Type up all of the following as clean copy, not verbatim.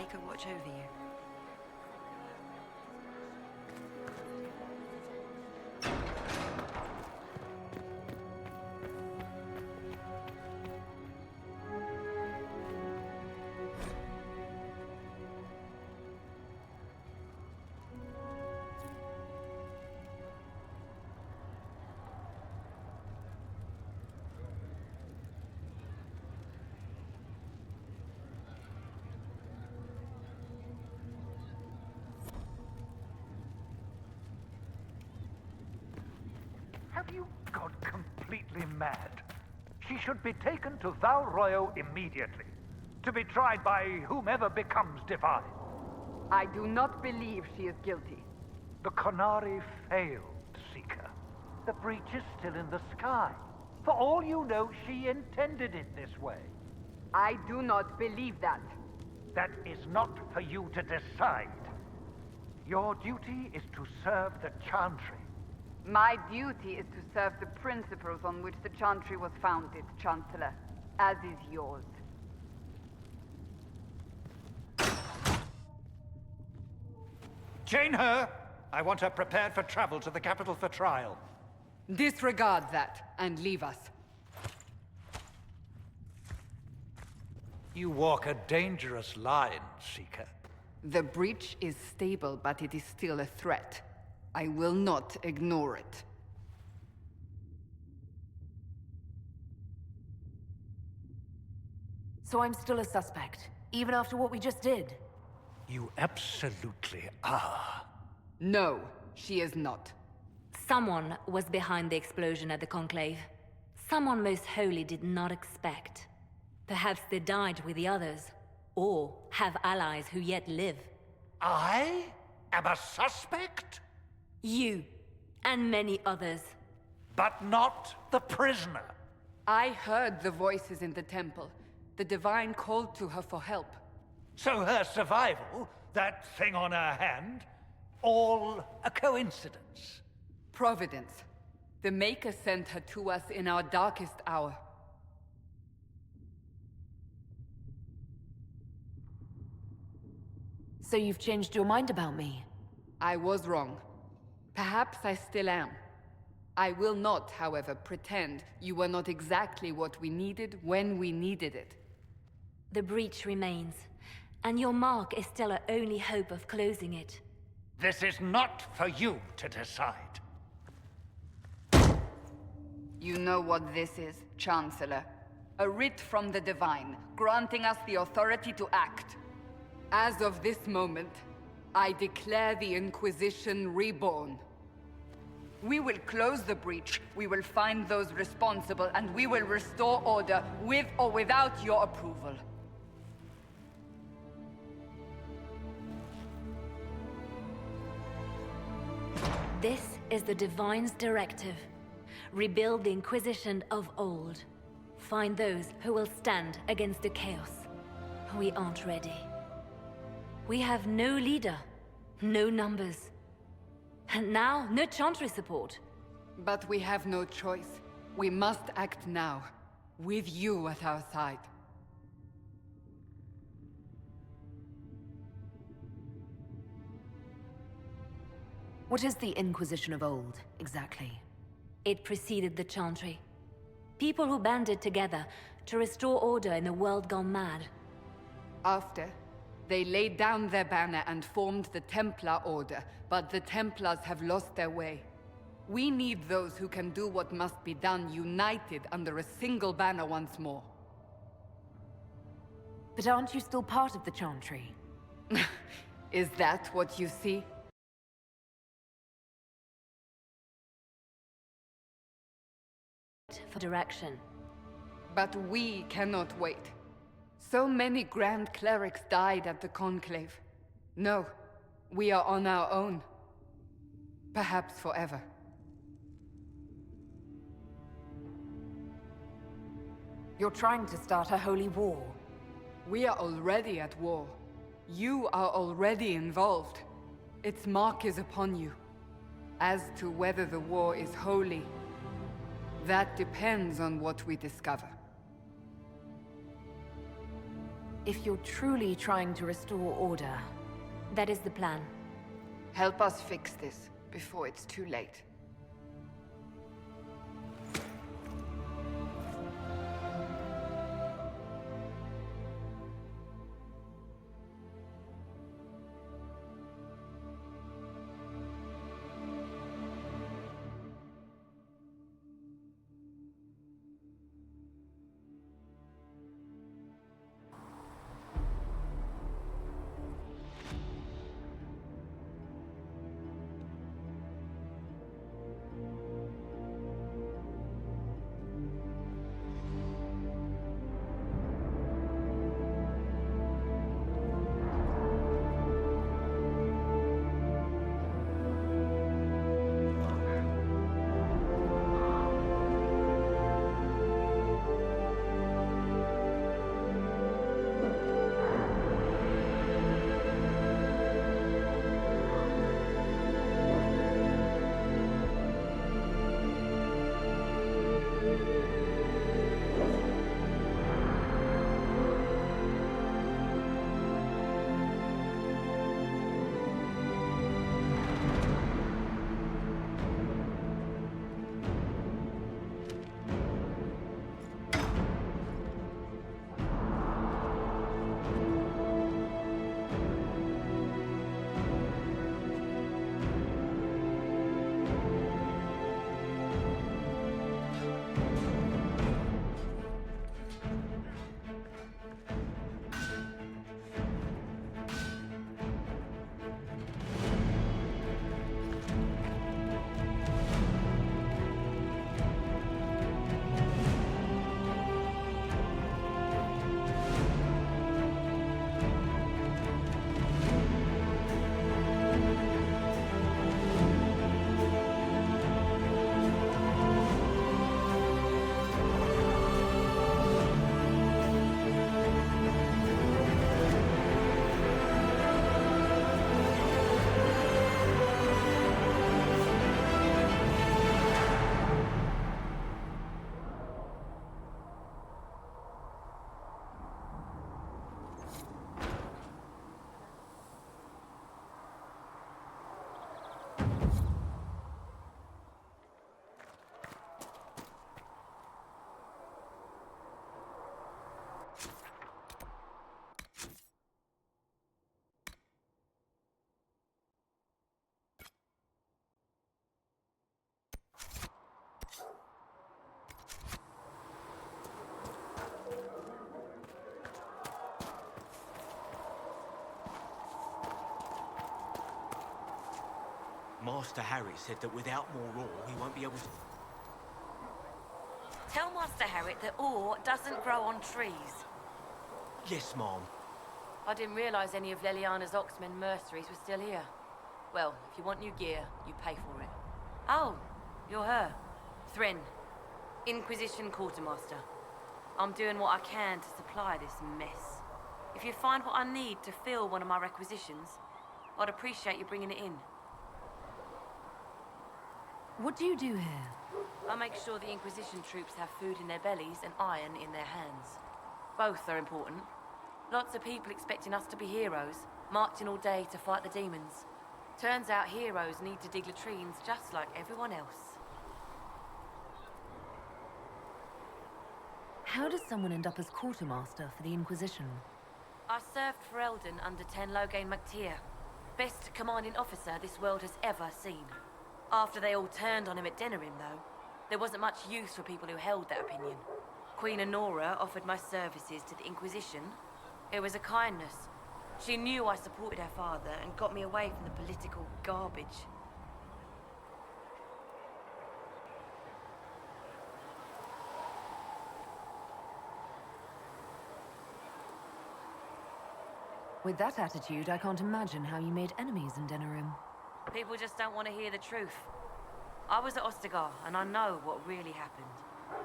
can watch over you. Have you gone completely mad? She should be taken to Val Royo immediately, to be tried by whomever becomes divine. I do not believe she is guilty. The Qunari failed, Seeker. The breach is still in the sky. For all you know, she intended it this way. I do not believe that. That is not for you to decide. Your duty is to serve the Chantry. My duty is to serve the principles on which the Chantry was founded, Chancellor, as is yours. Chain her! I want her prepared for travel to the capital for trial. Disregard that, and leave us. You walk a dangerous line, Seeker. The breach is stable, but it is still a threat. I will not ignore it. So I'm still a suspect, even after what we just did? You absolutely are. No, she is not. Someone was behind the explosion at the Conclave. Someone most holy did not expect. Perhaps they died with the others, or have allies who yet live. I am a suspect? You, and many others. But not the prisoner. I heard the voices in the temple. The Divine called to her for help. So her survival, that thing on her hand, all a coincidence? Providence. The Maker sent her to us in our darkest hour. So you've changed your mind about me? I was wrong. Perhaps I still am. I will not, however, pretend you were not exactly what we needed when we needed it. The breach remains, and your mark is still our only hope of closing it. This is not for you to decide. You know what this is, Chancellor. A writ from the Divine, granting us the authority to act. As of this moment, I declare the Inquisition reborn. We will close the breach, we will find those responsible, and we will restore order with or without your approval. This is the Divine's directive. Rebuild the Inquisition of old. Find those who will stand against the chaos. We aren't ready. We have no leader, no numbers. And now, no Chantry support. But we have no choice. We must act now, with you at our side. What is the Inquisition of old, exactly? It preceded the Chantry. People who banded together to restore order in a world gone mad. After, they laid down their banner and formed the Templar Order, but the Templars have lost their way. We need those who can do what must be done, united under a single banner once more. But aren't you still part of the Chantry? Is that what you see? For direction. But we cannot wait. So many Grand Clerics died at the Conclave. No, we are on our own. Perhaps forever. You're trying to start a holy war. We are already at war. You are already involved. Its mark is upon you. As to whether the war is holy, that depends on what we discover. If you're truly trying to restore order... That is the plan. Help us fix this before it's too late. Master Harry said that without more ore, he won't be able to... Tell Master Harry that ore doesn't grow on trees. Yes, Mom. I didn't realize any of Leliana's Oxmen mercenaries were still here. Well, if you want new gear, you pay for it. Oh, you're her. Thrin, Inquisition quartermaster. I'm doing what I can to supply this mess. If you find what I need to fill one of my requisitions, I'd appreciate you bringing it in. What do you do here? I make sure the Inquisition troops have food in their bellies and iron in their hands. Both are important. Lots of people expecting us to be heroes, marching all day to fight the demons. Turns out heroes need to dig latrines just like everyone else. How does someone end up as quartermaster for the Inquisition? I served for Eldon under Ten Loghain MacTier, best commanding officer this world has ever seen. After they all turned on him at Denerim, though, there wasn't much use for people who held that opinion. Queen Honora offered my services to the Inquisition. It was a kindness. She knew I supported her father and got me away from the political garbage. With that attitude, I can't imagine how you made enemies in Denerim. People just don't want to hear the truth. I was at Ostagar, and I know what really happened.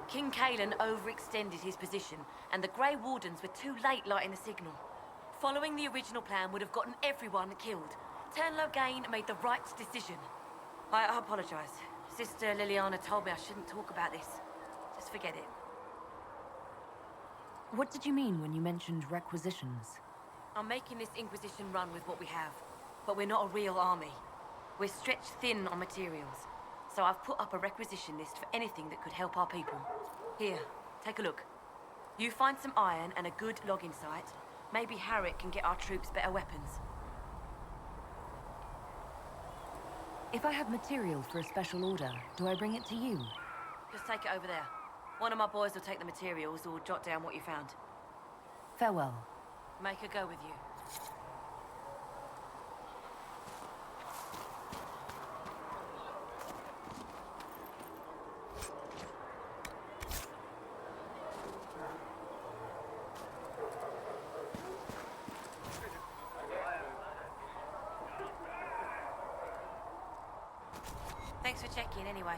King Cailan overextended his position, and the Grey Wardens were too late lighting the signal. Following the original plan would have gotten everyone killed. Ten Loghain made the right decision. I apologize. Sister Liliana told me I shouldn't talk about this. Just forget it. What did you mean when you mentioned requisitions? I'm making this Inquisition run with what we have, but we're not a real army. We're stretched thin on materials, so I've put up a requisition list for anything that could help our people. Here, take a look. You find some iron and a good logging site, maybe Harriet can get our troops better weapons. If I have material for a special order, do I bring it to you? Just take it over there. One of my boys will take the materials or jot down what you found. Farewell. Make her go with you. Thanks for checking anyway.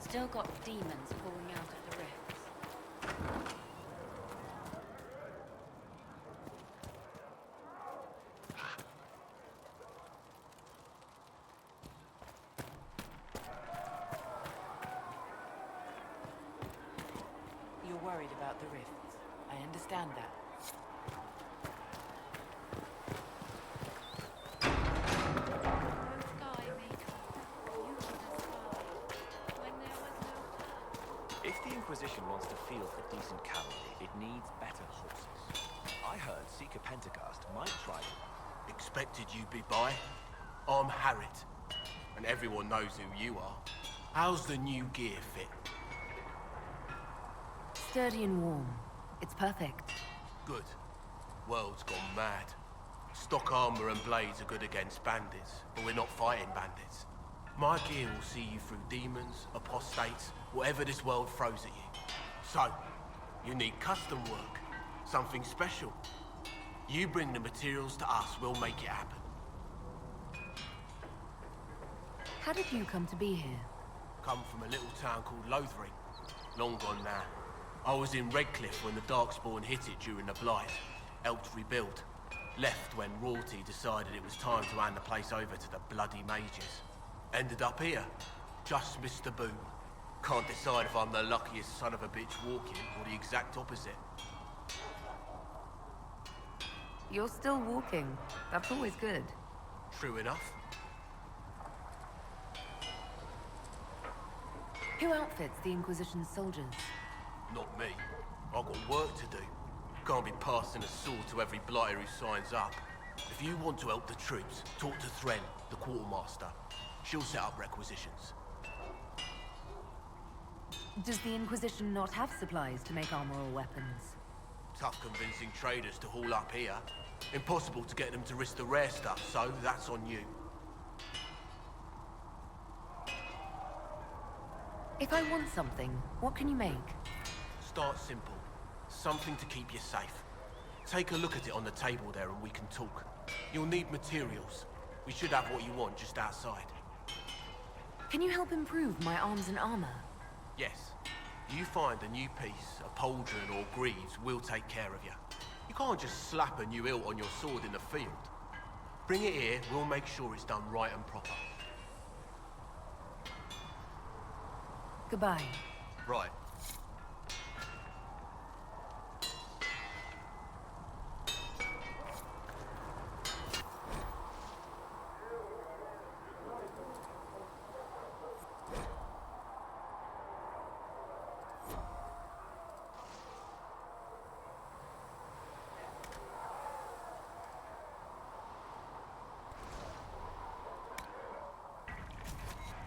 Still got demons pouring out of the rifts. You're worried about the rifts. I understand that. If the Inquisition wants to field a decent cavalry, it needs better horses. I heard Seeker Pentagast might try them. Expected you'd be by. I'm Harriet, and everyone knows who you are. How's the new gear fit? Sturdy and warm. It's perfect. Good. World's gone mad. Stock armor and blades are good against bandits, but we're not fighting bandits. My gear will see you through demons, apostates, whatever this world throws at you. So, you need custom work, something special. You bring the materials to us, we'll make it happen. How did you come to be here? Come from a little town called Lothering. Long gone now. I was in Redcliffe when the Darkspawn hit it during the Blight. Helped rebuild. Left when royalty decided it was time to hand the place over to the bloody mages. Ended up here. Just missed the boom. Can't decide if I'm the luckiest son of a bitch walking or the exact opposite. You're still walking. That's always good. True enough. Who outfits the Inquisition's soldiers? Not me. I've got work to do. Can't be passing a sword to every blighter who signs up. If you want to help the troops, talk to Thren, the quartermaster. She'll set up requisitions. Does the Inquisition not have supplies to make armor or weapons? Tough convincing traders to haul up here. Impossible to get them to risk the rare stuff, so that's on you. If I want something, what can you make? Start simple. Something to keep you safe. Take a look at it on the table there and we can talk. You'll need materials. We should have what you want just outside. Can you help improve my arms and armor? Yes. You find a new piece, a pauldron or greaves, we'll take care of you. You can't just slap a new hilt on your sword in the field. Bring it here, we'll make sure it's done right and proper. Goodbye. Right.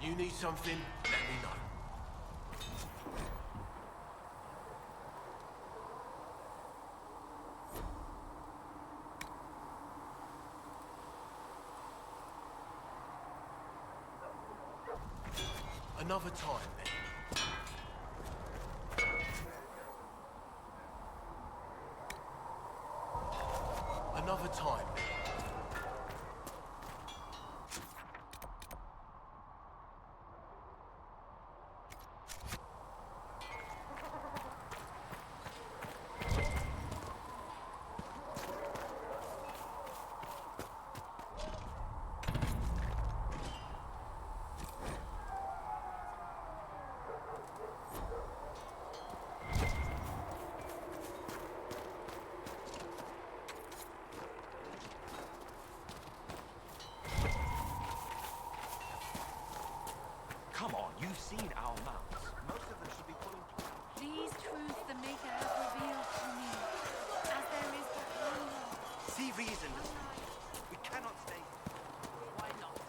You need something, let me know. Another time, then. Another time, then. See reason. We cannot stay. Why not?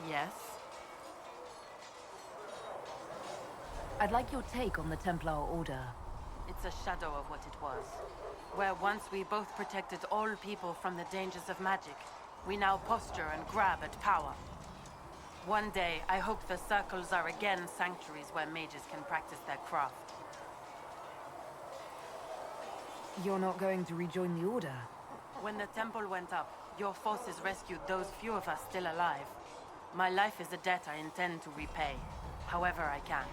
Yes? I'd like your take on the Templar Order. It's a shadow of what it was. Where once we both protected all people from the dangers of magic, we now posture and grab at power. One day, I hope the circles are again sanctuaries where mages can practice their craft. You're not going to rejoin the Order? When the temple went up, your forces rescued those few of us still alive. My life is a debt I intend to repay, however I can.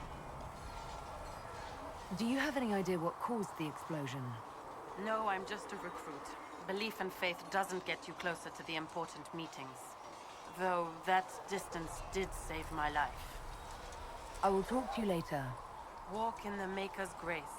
Do you have any idea what caused the explosion? No, I'm just a recruit. Belief and faith doesn't get you closer to the important meetings. Though that distance did save my life. I will talk to you later. Walk in the Maker's grace.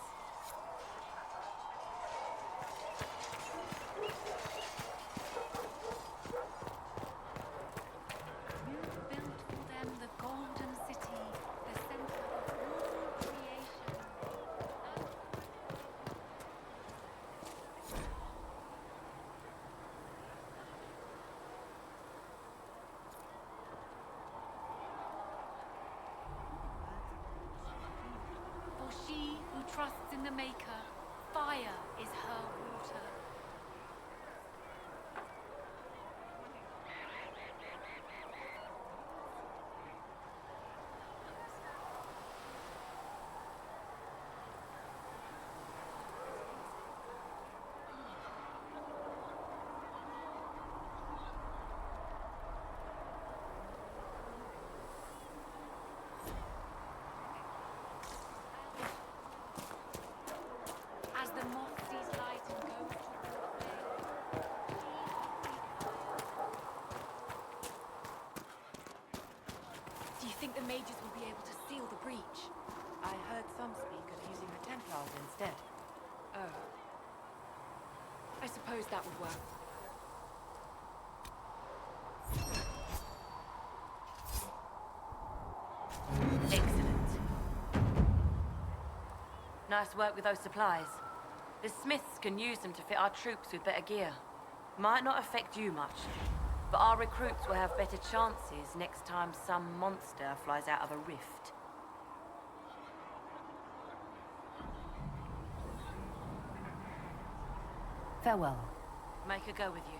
She who trusts in the Maker, fire is her water. The moth sees light and goes toward Do you think the mages will be able to seal the breach? I heard some speak of using the Templars instead. Oh. suppose that would work. Excellent. Nice work with those supplies. The smiths can use them to fit our troops with better gear. Might not affect you much, but our recruits will have better chances next time some monster flies out of a rift. Farewell. Make a go with you.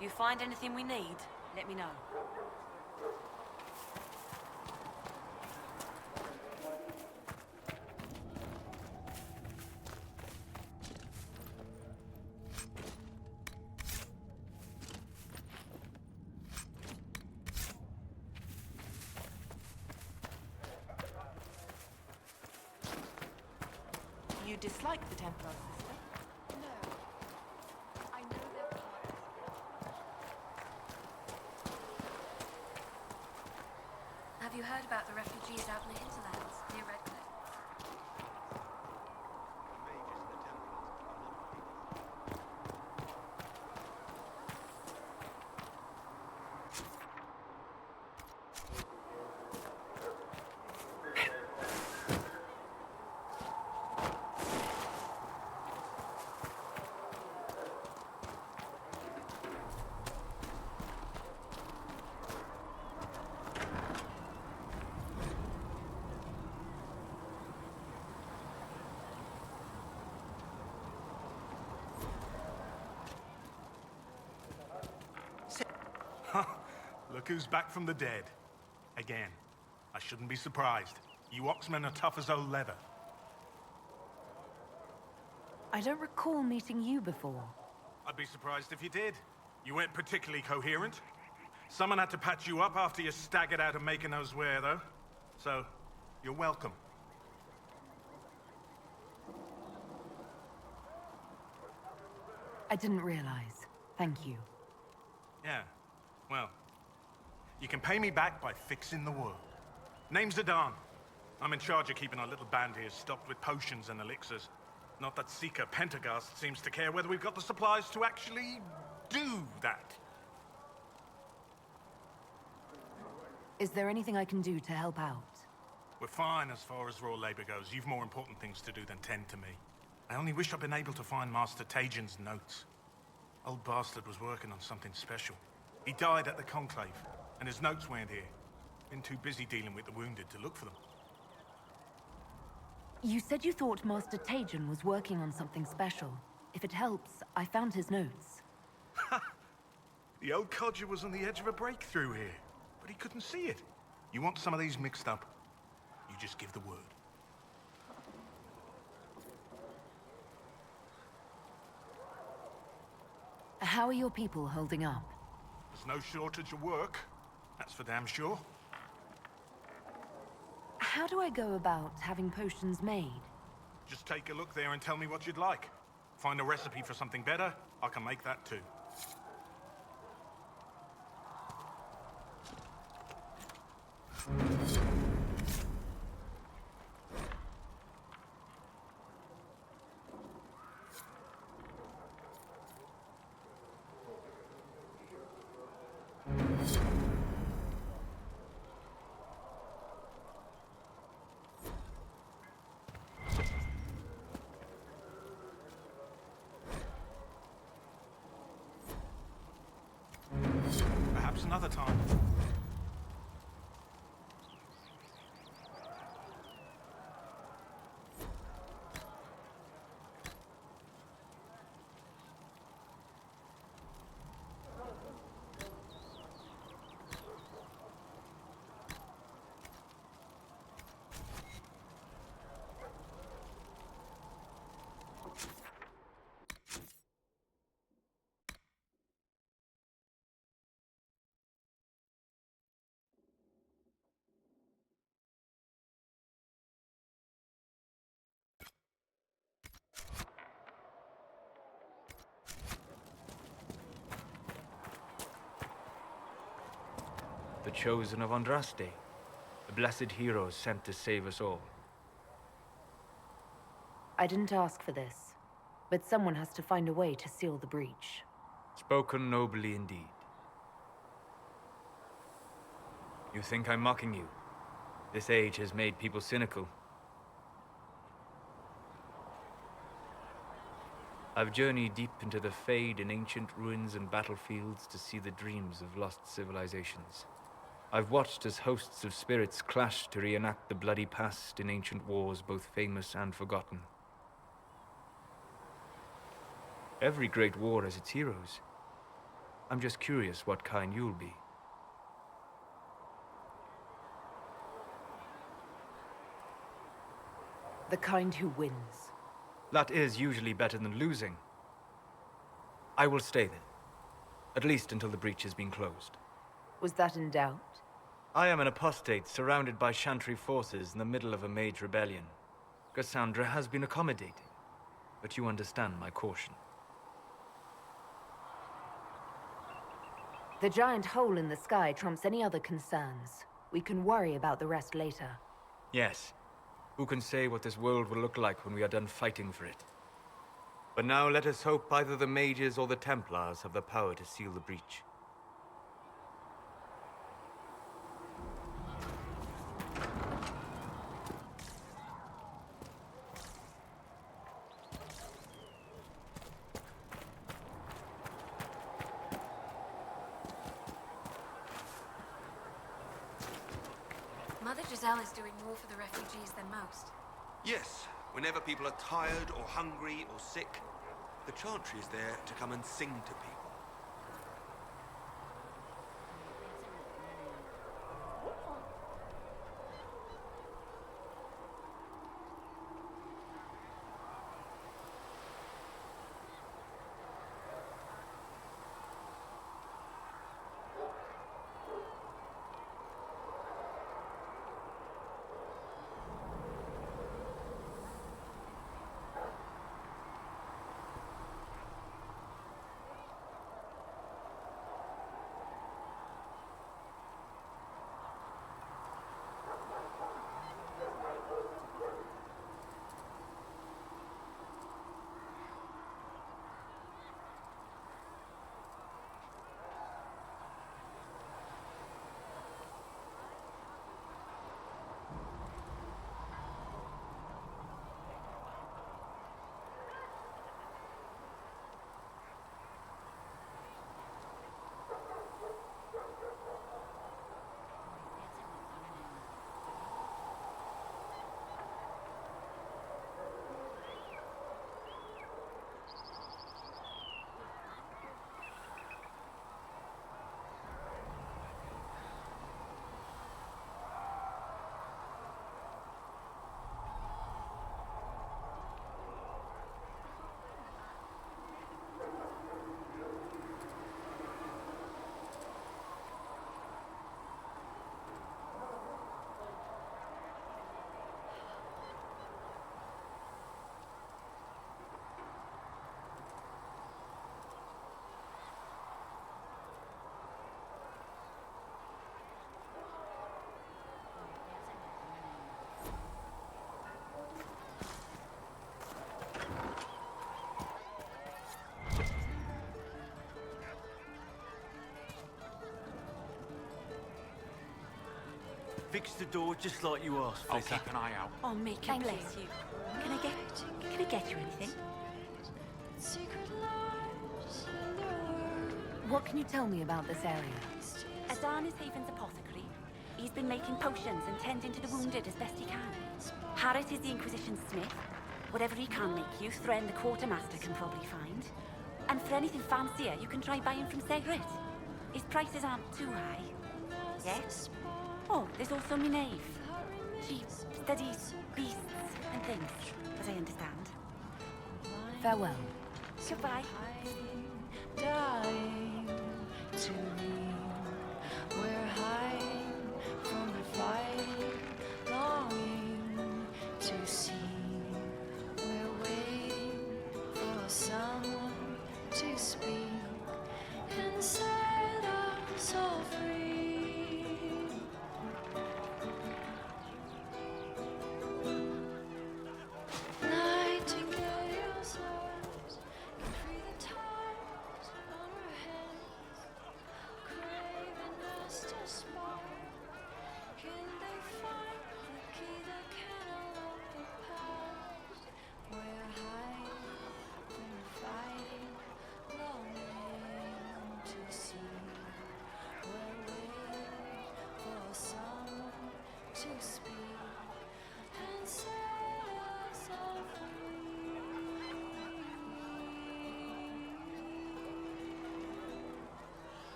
You find anything we need, let me know. You dislike the Templars, sister? No. I know their powers. Have you heard about the refugees out in the hinterlands near Redcliffe? Look who's back from the dead. Again. I shouldn't be surprised. You Oxmen are tough as old leather. I don't recall meeting you before. I'd be surprised if you did. You weren't particularly coherent. Someone had to patch you up after you staggered out of making those wear, though. So, you're welcome. I didn't realize. Thank you. Yeah, well, you can pay me back by fixing the world. Name's Zidane. I'm in charge of keeping our little band here stocked with potions and elixirs. Not that Seeker Pentagast seems to care whether we've got the supplies to actually do that. Is there anything I can do to help out? We're fine as far as raw labor goes. You've more important things to do than tend to me. I only wish I'd been able to find Master Tajan's notes. Old bastard was working on something special. He died at the Conclave, and his notes weren't here. Been too busy dealing with the wounded to look for them. You said you thought Master Tajan was working on something special. If it helps, I found his notes. The old codger was on the edge of a breakthrough here, but he couldn't see it. You want some of these mixed up? You just give the word. How are your people holding up? There's no shortage of work. That's for damn sure. How do I go about having potions made? Just take a look there and tell me what you'd like. Find a recipe for something better, I can make that too. Perhaps another time. The chosen of Andraste, the blessed heroes sent to save us all. I didn't ask for this, but someone has to find a way to seal the breach. Spoken nobly indeed. You think I'm mocking you? This age has made people cynical. I've journeyed deep into the fade in ancient ruins and battlefields to see the dreams of lost civilizations. I've watched as hosts of spirits clash to reenact the bloody past in ancient wars, both famous and forgotten. Every great war has its heroes. I'm just curious what kind you'll be. The kind who wins. That is usually better than losing. I will stay then. At least until the breach has been closed. Was that in doubt? I am an apostate surrounded by Chantry forces in the middle of a mage rebellion. Cassandra has been accommodating, but you understand my caution. The giant hole in the sky trumps any other concerns. We can worry about the rest later. Yes. Who can say what this world will look like when we are done fighting for it? But now let us hope either the mages or the Templars have the power to seal the breach. Mother Giselle is doing more for the refugees than most. Yes, whenever people are tired or hungry or sick, the Chantry is there to come and sing to people. Fix the door just like you asked, I'll Flitter. keep an eye out. Oh, make it bless you. Can I get you anything? What can you tell me about this area? Adan is Haven's apothecary. He's been making potions and tending to the wounded as best he can. Harriet is the Inquisition smith. Whatever he can make you, Thren the quartermaster can probably find. And for anything fancier, you can try buying from Segret. His prices aren't too high. Yes? Oh, there's also Minave. She studies beasts and things, as I understand. Farewell. Goodbye. Dying to leave. We're hiding from the fight, longing to see. We're waiting for someone to speak and set us all free. Night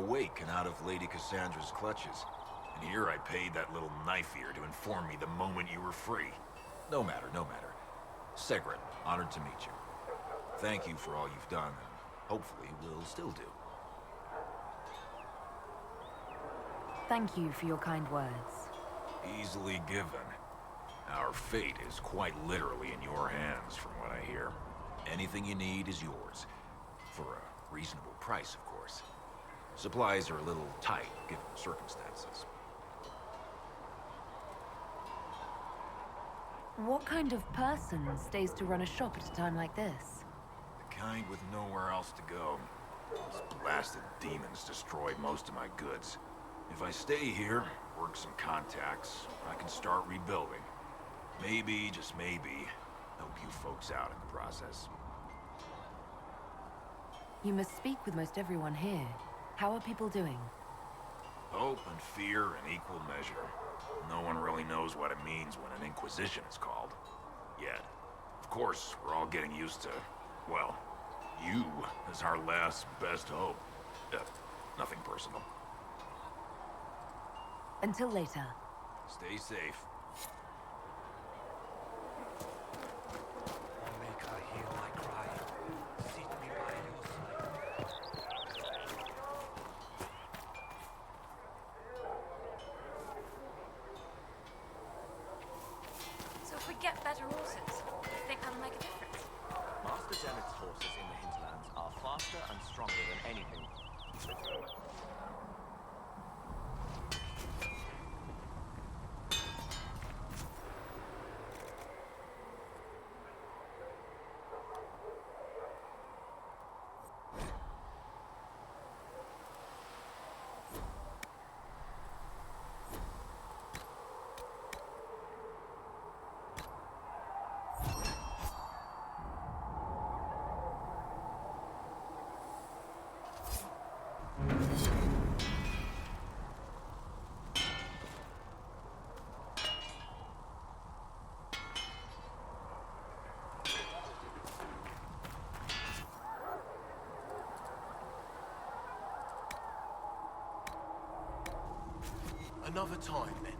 awake and out of Lady Cassandra's clutches. And here I paid that little knife ear to inform me the moment you were free. No matter, no matter. Segret, honored to meet you. Thank you for all you've done, and hopefully will still do. Thank you for your kind words. Easily given. Our fate is quite literally in your hands, from what I hear. Anything you need is yours. For a reasonable price, of course. Supplies are a little tight, given the circumstances. What kind of person stays to run a shop at a time like this? The kind with nowhere else to go. Those blasted demons destroyed most of my goods. If I stay here, work some contacts, I can start rebuilding. Maybe, just maybe, help you folks out in the process. You must speak with most everyone here. How are people doing? Hope and fear in equal measure. No one really knows what it means when an Inquisition is called. Yet. Of course, we're all getting used to, well, you as our last best hope. Nothing personal. Until later. Stay safe. Make her hear my cry. Seat me by your side. So if we get better horses, do you think that'll make a difference? Master Dennett's horses in the hinterlands are faster and stronger than anything. Another time, then.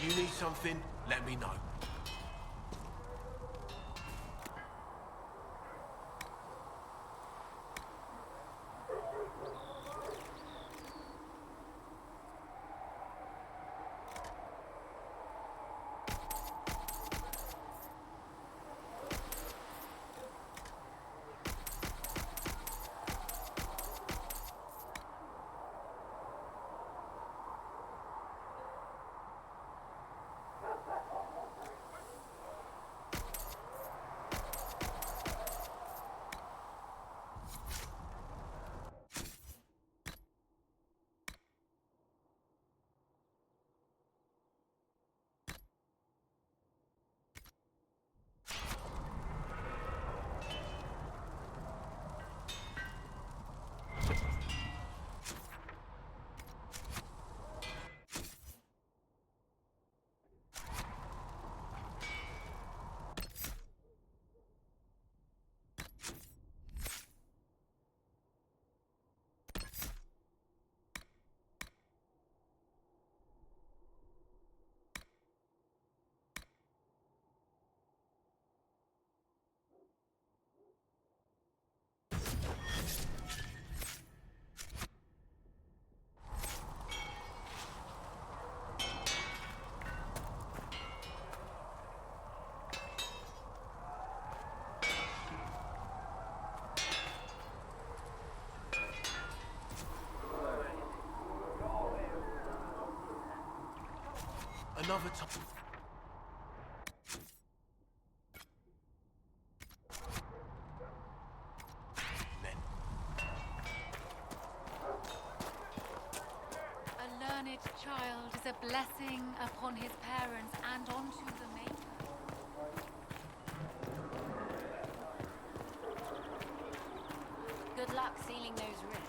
You need something, let me know. Another time. A learned child is a blessing upon his parents and onto the Maker. Good luck sealing those rifts.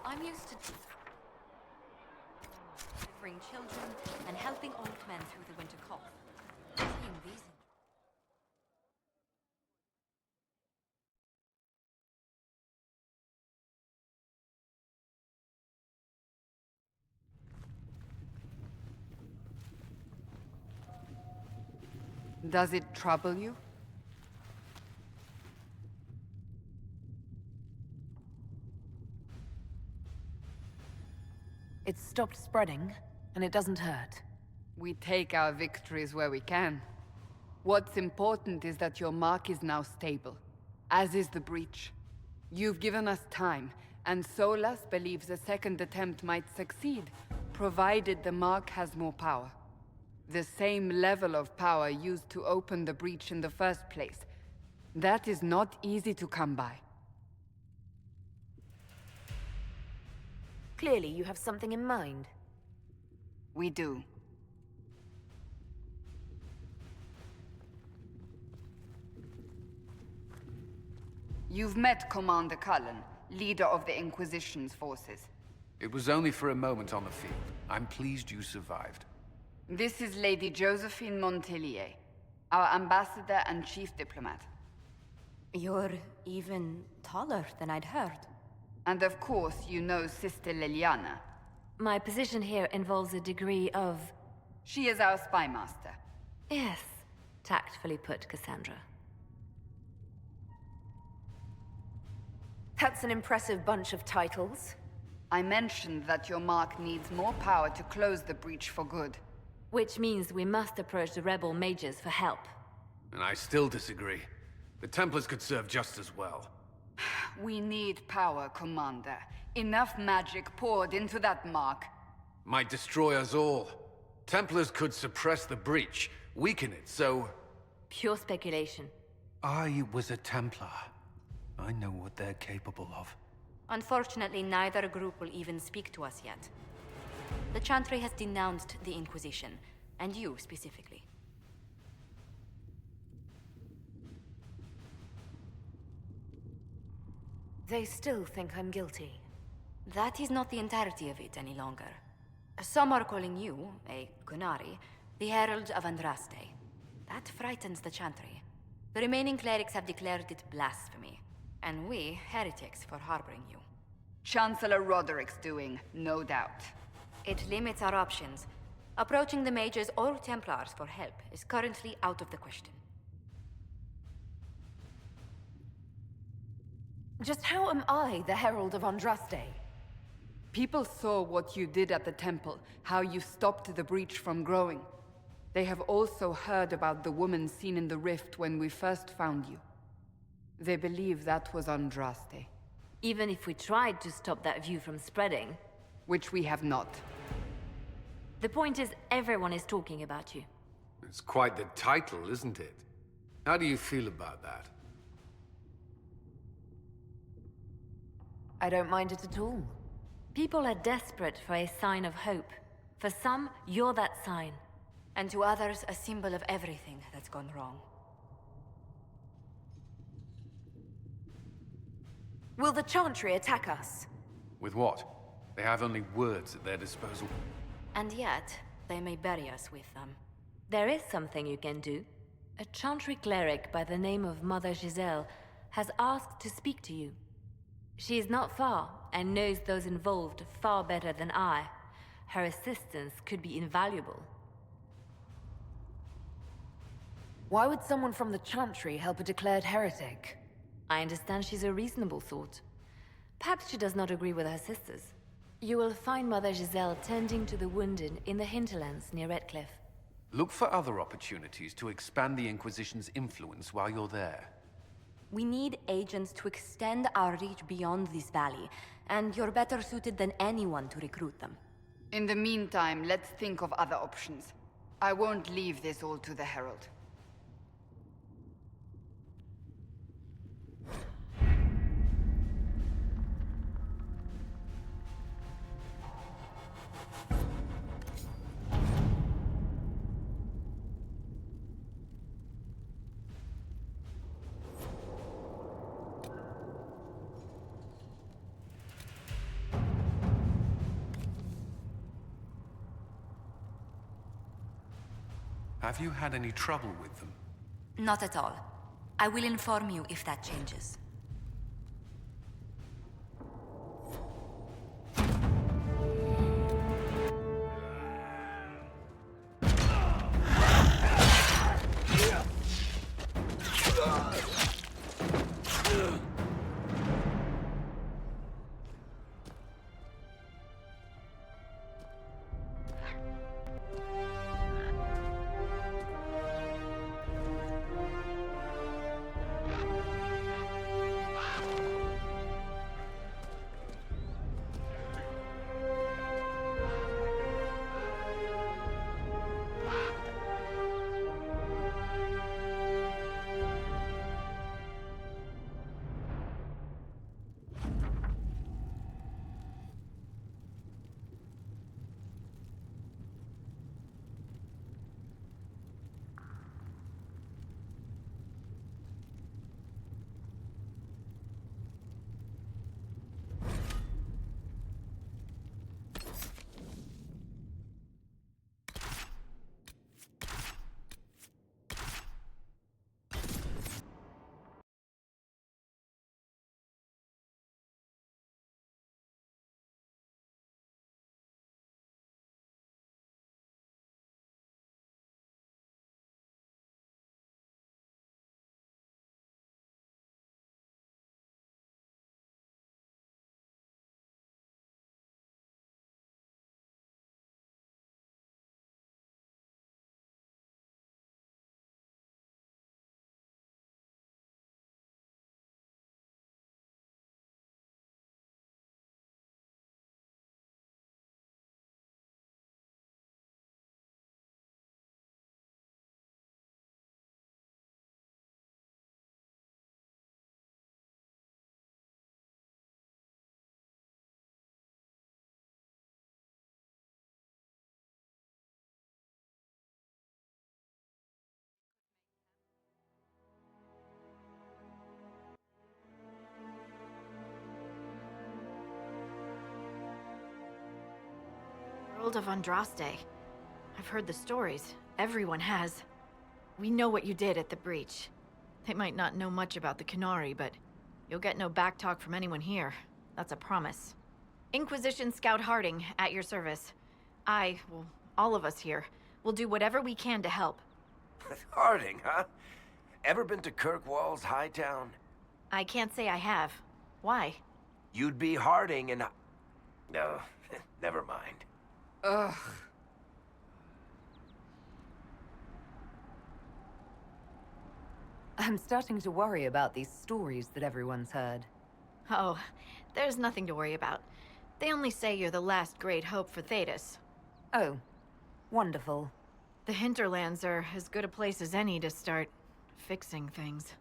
I'm used to delivering children and helping old men through the winter cold. Seeing these Does it trouble you? It's stopped spreading, and it doesn't hurt. We take our victories where we can. What's important is that your mark is now stable, as is the breach. You've given us time, and Solas believes a second attempt might succeed, provided the mark has more power. The same level of power used to open the breach in the first place. That is not easy to come by. Clearly, you have something in mind. We do. You've met Commander Cullen, leader of the Inquisition's forces. It was only for a moment on the field. I'm pleased you survived. This is Lady Josephine Montelier, our ambassador and chief diplomat. You're even taller than I'd heard. And of course, you know Sister Liliana. My position here involves a degree of... She is our spy master. Yes, tactfully put, Cassandra. That's an impressive bunch of titles. I mentioned that your mark needs more power to close the breach for good. Which means we must approach the rebel mages for help. And I still disagree. The Templars could serve just as well. We need power, Commander. Enough magic poured into that mark. Might destroy us all. Templars could suppress the breach, weaken it, so... Pure speculation. I was a Templar. I know what they're capable of. Unfortunately, neither group will even speak to us yet. The Chantry has denounced the Inquisition, and you specifically. They still think I'm guilty. That is not the entirety of it any longer. Some are calling you, a Qunari, the Herald of Andraste. That frightens the Chantry. The remaining clerics have declared it blasphemy, and we, heretics, for harboring you. Chancellor Roderick's doing, no doubt. It limits our options. Approaching the mages or Templars for help is currently out of the question. Just how am I the Herald of Andraste? People saw what you did at the temple, how you stopped the breach from growing. They have also heard about the woman seen in the rift when we first found you. They believe that was Andraste. Even if we tried to stop that view from spreading... Which we have not. The point is, everyone is talking about you. It's quite the title, isn't it? How do you feel about that? I don't mind it at all. People are desperate for a sign of hope. For some, you're that sign. And to others, a symbol of everything that's gone wrong. Will the Chantry attack us? With what? They have only words at their disposal. And yet, they may bury us with them. There is something you can do. A Chantry cleric by the name of Mother Giselle has asked to speak to you. She is not far, and knows those involved far better than I. Her assistance could be invaluable. Why would someone from the Chantry help a declared heretic? I understand she's a reasonable sort. Perhaps she does not agree with her sisters. You will find Mother Giselle tending to the wounded in the hinterlands near Redcliffe. Look for other opportunities to expand the Inquisition's influence while you're there. We need agents to extend our reach beyond this valley, and you're better suited than anyone to recruit them. In the meantime, let's think of other options. I won't leave this all to the Herald. Have you had any trouble with them? Not at all. I will inform you if that changes. World of Andraste. I've heard the stories. Everyone has. We know what you did at the breach. They might not know much about the Qunari, but you'll get no backtalk from anyone here. That's a promise. Inquisition Scout Harding, at your service. Well, all of us here, will do whatever we can to help. Harding, huh? Ever been to Kirkwall's Hightown? I can't say I have. Why? You'd be Harding and... No, never mind. Ugh. I'm starting to worry about these stories that everyone's heard. Oh, there's nothing to worry about. They only say you're the last great hope for Thedas. Oh, wonderful. The hinterlands are as good a place as any to start fixing things.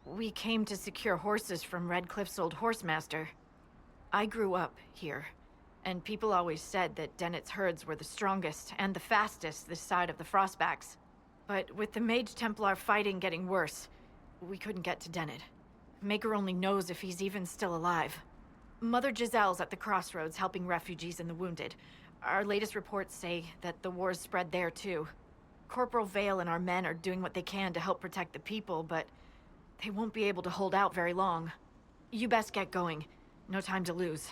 We came to secure horses from Redcliffe's old horsemaster. I grew up here, and people always said that Dennett's herds were the strongest and the fastest this side of the Frostbacks. But with the Mage Templar fighting getting worse, we couldn't get to Dennett. Maker only knows if he's even still alive. Mother Giselle's at the crossroads helping refugees and the wounded. Our latest reports say that the war's spread there too. Corporal Vale and our men are doing what they can to help protect the people, but they won't be able to hold out very long. You best get going. No time to lose.